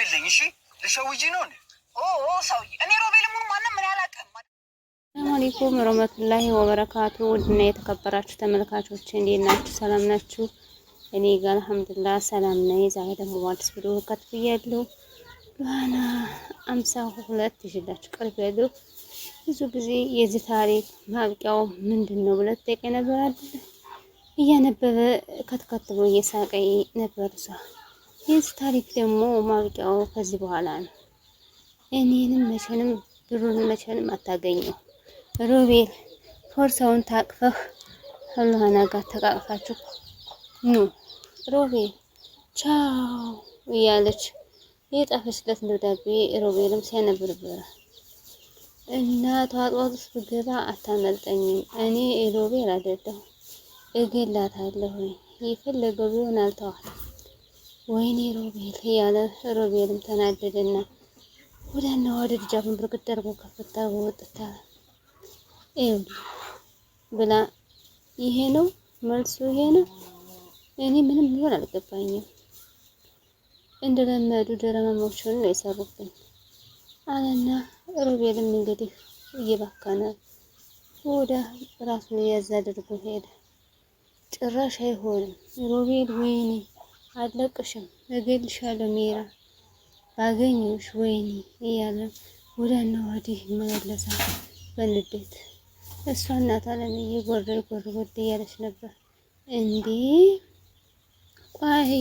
ሮቤል ነኝ። እሺ ልሸውጂ ነው እንዴ? ሰውዬ እኔ ሮቤል ምን ማንም ምን ያላቀም። ሰላም አለይኩም ወራህመቱላሂ ወበረካቱ። ውድና የተከበራችሁ ተመልካቾች እንዴት ናችሁ? ሰላም ናችሁ? እኔ ጋር አልሐምዱሊላህ ሰላም ነኝ። ዛሬ ደግሞ አዲስ ቪዲዮ ከትብያለሁ። ሉሃና 52 ይዤላችሁ ቀርቤያለሁ። ብዙ ጊዜ የዚህ ታሪክ ማብቂያው ምንድነው ብለህ ጠይቀኝ ነበር አይደል? እያነበበ ከትከትሎ እየሳቀ ነበር እሷ። የዚህ ታሪክ ደግሞ ማብቂያው ከዚህ በኋላ ነው። እኔንም መቼንም ብሩን መቼንም አታገኘው። ሮቤል ፎርሳውን ታቅፈህ ከሉሃና ጋር ተቃቅፋችሁ ኑ ሮቤል ቻው እያለች የጣፈችለት ደብዳቤ ሮቤልም ሲያነብ ነበረ። እናቷ ጧት ውስጥ ብገባ አታመልጠኝም፣ እኔ ሮቤል አይደለሁ እገላታለሁ፣ የፈለገው ቢሆን አልተዋትም። ወይኔ ሮቤል እያለ ሮቤልም ተናደደና ወደና ወደ ደጃፉን ብርግድ አድርጎ ከፍታ ወጥታ ብላ ይሄ ነው መልሱ፣ ይሄ ነው። እኔ ምንም ቢሆን አልገባኝም። እንደለመዱ ድራማዎችን ነው የሰሩብኝ አለና ሮቤልም እንግዲህ እየባከነ ወደ ራሱን ያዝ አድርጎ ሄደ። ጭራሽ አይሆንም ሮቤል፣ ወይኔ አለቅሽም፣ እገልሻለሁ ሜራ ባገኘሽ ወይኔ እያለ ወደና ወዲህ መለሳት በንዴት። እሷ እናት አለምዬ ጎር እያለች ነበር። እንዴ ቆይ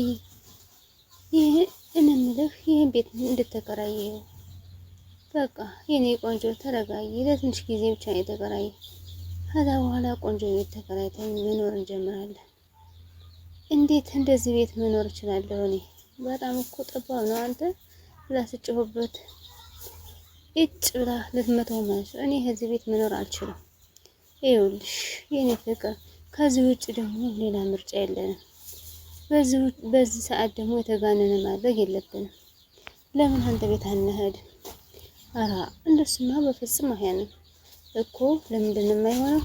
ይሄ እንምልህ ይሄን ቤት እንድትከራየው በቃ የኔ ቆንጆ ተረጋጊ፣ ለትንሽ ጊዜ ብቻ ነው የተከራየ። ከዛ በኋላ ቆንጆ ቤት ተከራይተን መኖር እንጀምራለን። እንዴት እንደዚህ ቤት መኖር እችላለሁ እኔ? በጣም እኮ ጠባብ ነው አንተ ብላ ስጭሁበት እጭ ብላ ልትመታው ማለት ነው። እኔ ከዚህ ቤት መኖር አልችልም። ይኸውልሽ የኔ ፍቅር ከዚህ ውጭ ደግሞ ሌላ ምርጫ የለንም። በዚህ ሰዓት ደግሞ የተጋነነ ማድረግ የለብንም። ለምን አንተ ቤት አንሄድም? አራ እንደሱማ በፍጹም አይሆንም እኮ። ለምንድን ነው የማይሆነው?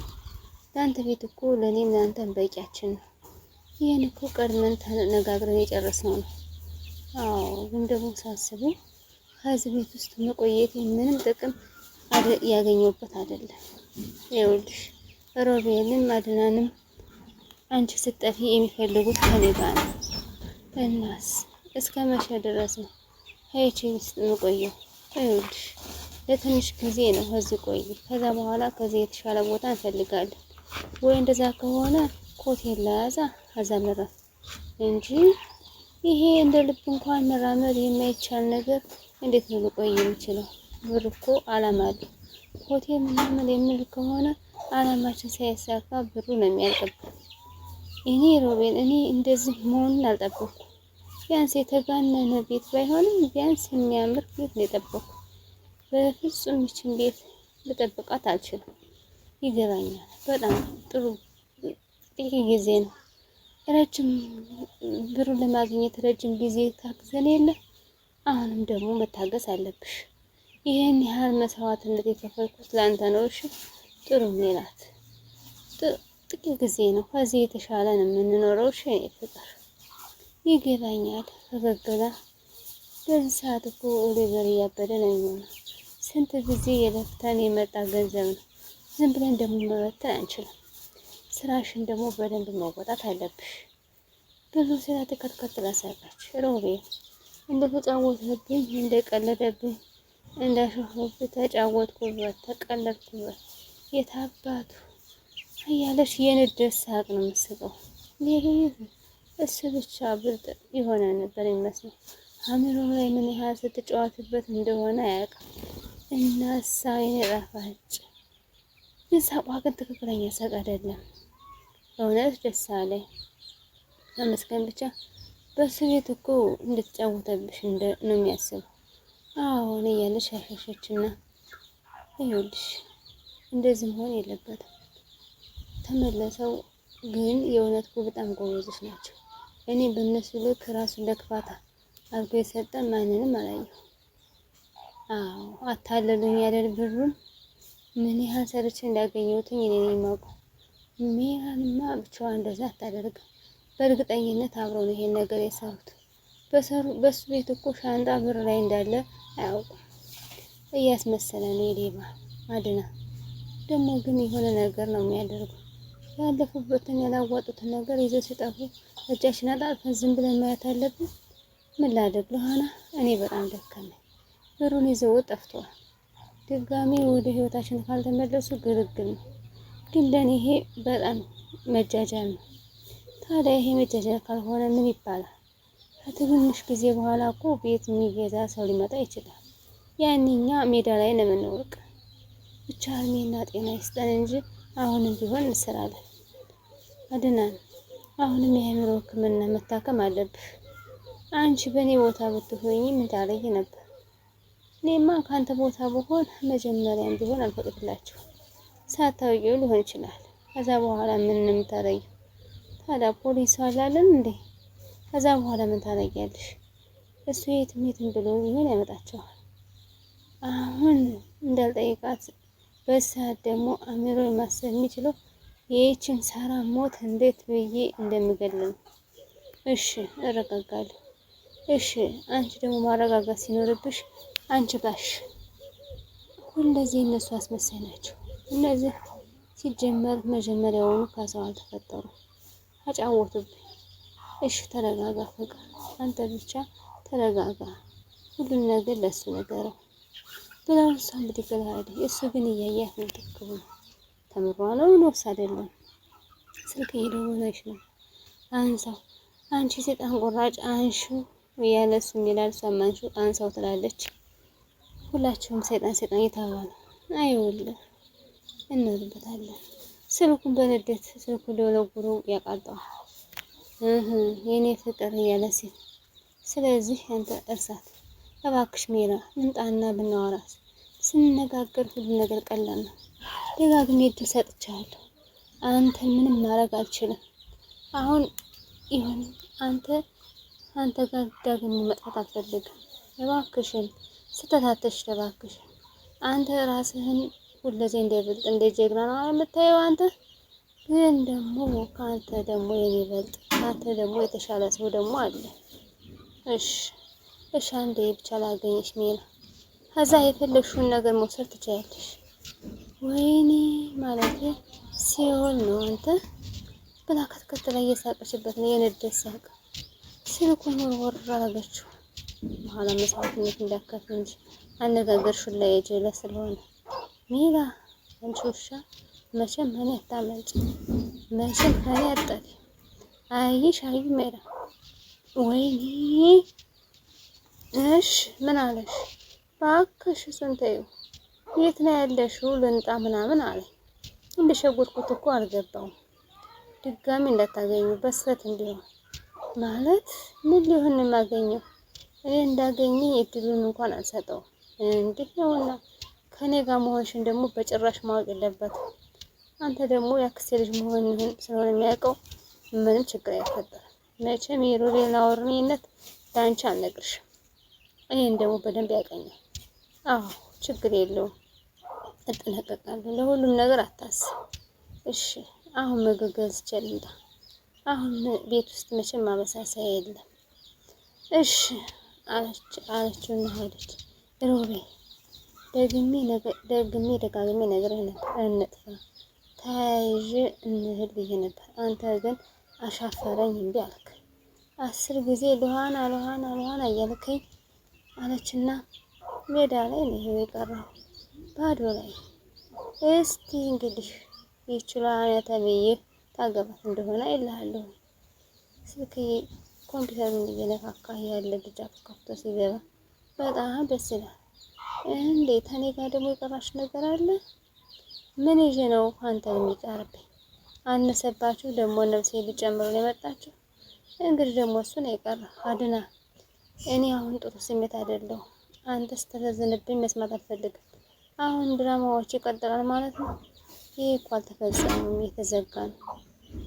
ለአንተ ቤት እኮ ለኔም ለአንተም በቂያችን ነው። ይሄን እኮ ቀድመን ተነጋግረን የጨረስነው ነው። አዎ ግን ደግሞ ሳስበው ከዚህ ቤት ውስጥ መቆየት ምንም ጥቅም ያገኘሁበት አይደለም። ይኸውልሽ ሮቤልም አድናንም አንቺ ስትጠፊ የሚፈልጉት ከኔ ጋር ነው። እናስ እስከ መቼ ድረስ ነው ሄቺ ውስጥ መቆየው? ይኸውልሽ ለትንሽ ጊዜ ነው ከዚህ ቆይ። ከዛ በኋላ ከዚህ የተሻለ ቦታ እንፈልጋለን። ወይ እንደዛ ከሆነ ኮቴን ለያዛ አዛመራ እንጂ ይሄ እንደ ልብ እንኳን መራመድ የማይቻል ነገር እንዴት ነው ልቆይ የሚችለው? ብር እኮ አላማ አለው። ሆቴል ምናምን የሚል ከሆነ አላማችን ሳይሳካ ብሩ ነው የሚያልቅብን። እኔ ሮቤል እኔ እንደዚህ መሆኑን አልጠበቅኩ። ቢያንስ የተጋነነ ቤት ባይሆንም ቢያንስ የሚያምር ቤት ነው የጠበቅኩ። በፍጹም ይችን ቤት ልጠብቃት አልችልም። ይገባኛል። በጣም ጥሩ ጥቂት ጊዜ ነው ረጅም ብሩን ለማግኘት ረጅም ጊዜ ታግዘን የለ። አሁንም ደግሞ መታገስ አለብሽ። ይሄን ያህል መስዋዕትነት የከፈልኩት ለአንተ ነው። እሺ ጥሩ ሜላት፣ ጥቂት ጊዜ ነው፣ ከዚህ የተሻለ ነው የምንኖረው። እሺ ፍቅር ይገባኛል። ፈገግላ በዚህ ሰዓት እኮ ኦሊቨር እያበደ ነው የሚሆነው። ስንት ጊዜ የለፍተን የመጣ ገንዘብ ነው። ዝም ብለን ደግሞ መበተን አንችልም። ስራሽን ደግሞ በደንብ መወጣት አለብሽ። ብዙ ስራ ተከትከትላ ሰራች። ሮቤል እንደተጫወተብኝ፣ እንደቀለደብኝ፣ እንዳሾፈብኝ ተጫወትኩበት፣ ተቀለድኩበት የታባቱ እያለሽ የንዴት ሳቅ ነው የምትስቀው። እሱ ብቻ ብልጥ የሆነ ነበር የሚመስለው። አሚሮ ላይ ምን ያህል ስትጫወትበት እንደሆነ አያውቅም። እና ሳይኔ ጣፋጭ ግን ሳቋ ግን ትክክለኛ ሳቅ አይደለም። እውነት ደስ አለኝ። ተመስገን ብቻ። በሱ ቤት እኮ እንድትጫወተብሽ ነው የሚያስበው። አሁን እያለሽ አሸሸችና ይኸውልሽ እንደዚህ መሆን የለበትም ተመለሰው። ግን የእውነት እኮ በጣም ጎበዞች ናቸው። እኔ በእነሱ ልክ ራሱን ለክፋታ አድርጎ የሰጠ ማንንም አላየሁ። አዎ አታለሉኝ ያደል ብሩን ምን ያህል ሰርቼ እንዳገኘሁትኝ እኔ ነኝ የማውቀው። ሜራንማ ብቻዋን እንደዛ አታደርግም። በእርግጠኝነት አብረው ነው ይሄን ነገር የሰሩት። በሱ ቤት እኮ ሻንጣ ብር ላይ እንዳለ አያውቁም። እያስመሰለ ነው የሌባ አድና። ደግሞ ግን የሆነ ነገር ነው የሚያደርገው። ያለፉበትን ያላዋጡትን ነገር ይዘው ሲጠፉ እጃችን አጣጥፈን ዝም ብለን ማየት አለብን? ምን ላድርግ ለሆነ እኔ በጣም ደከመኝ። ብሩን ይዘው ጠፍተዋል። ድጋሜ ወደ ህይወታችን ካልተመለሱ ግርግር ነው። ግን ለኔ ይሄ በጣም መጃጃል ነው። ታዲያ ይሄ መጃጃል ካልሆነ ምን ይባላል? ከትንሽ ጊዜ በኋላ እኮ ቤት የሚገዛ ሰው ሊመጣ ይችላል። ያንኛ ሜዳ ላይ ነው የምንወርቅ። ብቻ እድሜና ጤና ይስጠን እንጂ አሁንም ቢሆን እንሰራለን። አድናን፣ አሁንም የአእምሮ ሕክምና መታከም አለብህ። አንቺ በእኔ ቦታ ብትሆኚ ምን ታረጊ ነበር? እኔማ ከአንተ ቦታ ብሆን መጀመሪያም ቢሆን አልፈቅድላችሁ። ሳታውቂው ሊሆን ይችላል። ከዛ በኋላ ምን የምታረጊው? ታዲያ ፖሊስ አላለን እንዴ? ከዛ በኋላ ምን ታረጊያለሽ? እሱ የትም ብሎ ቢሆን ያመጣቸዋል። አሁን እንዳልጠይቃት በሰዓት ደግሞ አእምሮ ማሰብ የሚችለው ይህችን ሳራ ሞት እንዴት ብዬ እንደምገድል። እሺ እረጋጋለሁ። እሺ አንቺ ደግሞ ማረጋጋት ሲኖርብሽ አንቺ ጋሽ ሁለዚህ እነሱ አስመሳይ ናቸው። እነዚህ ሲጀመር መጀመሪያውኑ ከሰው አልተፈጠሩ አጫወቱብኝ። እሺ ተረጋጋ ፍቅር፣ አንተ ብቻ ተረጋጋ። ሁሉን ነገር ለሱ ነገረው ብለው እሷን ብትገላል። እሱ ግን እያያት ነው። ትክክሉ ነው። ተምሯ ነው ነውስ አይደለም? ስልክ እየደወለች ነው። አንሳው አንቺ ሰይጣን ቆራጭ አንሹ እያለ እሱም ይላል። እሷም አንሹ አንሳው ትላለች። ሁላችሁም ሰይጣን እየተባባሉ አይውልህ እንርበታለን። ስልኩን በንዴት ስልኩን ደወለጉሩ ያቃጣዋል። የኔ ፍቅር እያለ ሲል ስለዚህ አንተ እርሳት እባክሽ ሜራ፣ እንምጣና ብናወራስ? ስንነጋገር ሁሉ ነገር ቀላል ነው። ደጋግሜ እድል ሰጥቻለሁ። አንተ ምንም ማድረግ አልችልም። አሁን ይሁን አንተ ጋር ዳግም መጥፋት አልፈልግም። እባክሽን ስተታተሽ እባክሽን። አንተ ራስህን ሁለዜ እንደብልጥ እንደ ጀግና ነው የምታየው። አንተ ግን ደግሞ ከአንተ ደግሞ የሚበልጥ ከአንተ ደግሞ የተሻለ ሰው ደግሞ አለ። እሺ አንዴ ብቻ ላገኘሽ ሜራ፣ ከዛ የፈለግሽውን ነገር መውሰድ ትችያለሽ። ወይኔ ማለት ሲሆን ነው አንተ ብላ ከተከተለ እየሳቀችበት ነው። የንዴት ሳቅ ስልኩን ወርወር አደረገችው። በኋላ መስዋዕትነት እንዳከፍ እንጂ አነጋገርሽን ላይ የጀለ ስለሆነ ሜራ፣ አንቺ ውሻ መቼም እኔ አታመልጭ፣ መቼም እኔ አጠሪ አይሽ አዩ ሜራ። ወይኔ እሺ ምን አለሽ? ባክሽ ስንተዩ የት ነው ያለሽው? ልንጣ ምናምን አለኝ። እንደሸጎጥኩት እኮ አልገባውም። ድጋሚ እንዳታገኙ በስለት እንዲሆን ማለት ምን ሊሆን የማገኘው? እኔ እንዳገኘኝ እድሉን እንኳን አልሰጠውም። እንዴት ነውና ከኔ ጋር መሆንሽን ደግሞ በጭራሽ ማወቅ የለበትም። አንተ ደግሞ ያክስቴ ልጅ መሆንህን ስለሆነ የሚያውቀው ምንም ችግር አይፈጠርም። መቼም የሮቤል አወርኔነት ዳንቻ አልነግርሽም። እኔን ደግሞ በደንብ ያውቀኛል። አዎ ችግር የለውም፣ እጠነቀቃለሁ። ለሁሉም ነገር አታስብ እሺ? አሁን ምግብ ገዝቼ ልምጣ። አሁን ቤት ውስጥ መቼም ማበሳሰያ የለም። እሺ አለችውና ሄደች። ሮቤል ደጋግሜ ነግሬህ ነበር እንጥፋ ተያይዤ እንሂድ ብዬ ነበር። አንተ ግን አሻፈረኝ እምቢ አልክ። 10 ጊዜ ሉሃና እያልከኝ አለችና ሜዳ ላይ ነው የቀረው ባዶ ላይ። እስቲ እንግዲህ ይችላል ተብዬ ታገባት እንደሆነ አይልሃለሁ። ስልክ ኮምፒውተሩን እየነካካ ያለ ልጅ ከፍቶ ሲገባ በጣም ደስ ይላል። እንዴት እኔ ጋር ደግሞ የቀራሽ ነገር አለ? ምን ይዤ ነው አንተ የሚቀርብኝ? አነሰባችሁ ደግሞ ነፍሴ ሊጨምሩ ነው የመጣችሁ። እንግዲህ ደግሞ እሱ ነው የቀረው። አድና እኔ አሁን ጥሩ ስሜት አይደለሁ። አንተ ስተዘዝንብኝ መስማት አልፈልግም። አሁን ድራማዎች ይቀጥላል ማለት ነው። ይሄ እኮ አልተፈጸመም፣ የተዘጋ ነው።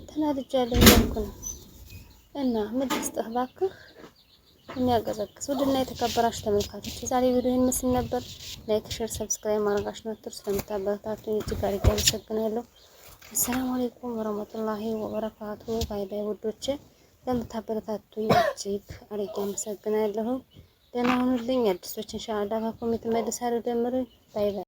ተናድጃለሁ እያልኩ ነው። እና ምን ልስጥህ እባክህ? የሚያቀዘቅዝ ውድና የተከበራችሁ ተመልካቾች የዛሬ ቪዲዮ ይህን ምስል ነበር። ላይክ፣ ሼር፣ ሰብስክራይብ ማድረጋችሁን አትርሱ። ስለምታበረታቱኝ እጅግ አድርጌ አመሰግናለሁ። አሰላሙ አለይኩም ወራህመቱላሂ ወበረካቱ። ባይ ባይ ውዶቼ። ለምታበረታቱኝ እጅግ አድርጌ አመሰግናለሁ። ደህና ሁኑልኝ። አዲሶች ኢንሻአላህ በኮሜንት መልሳለሁ። ደምሩኝ። ባይ ባይ።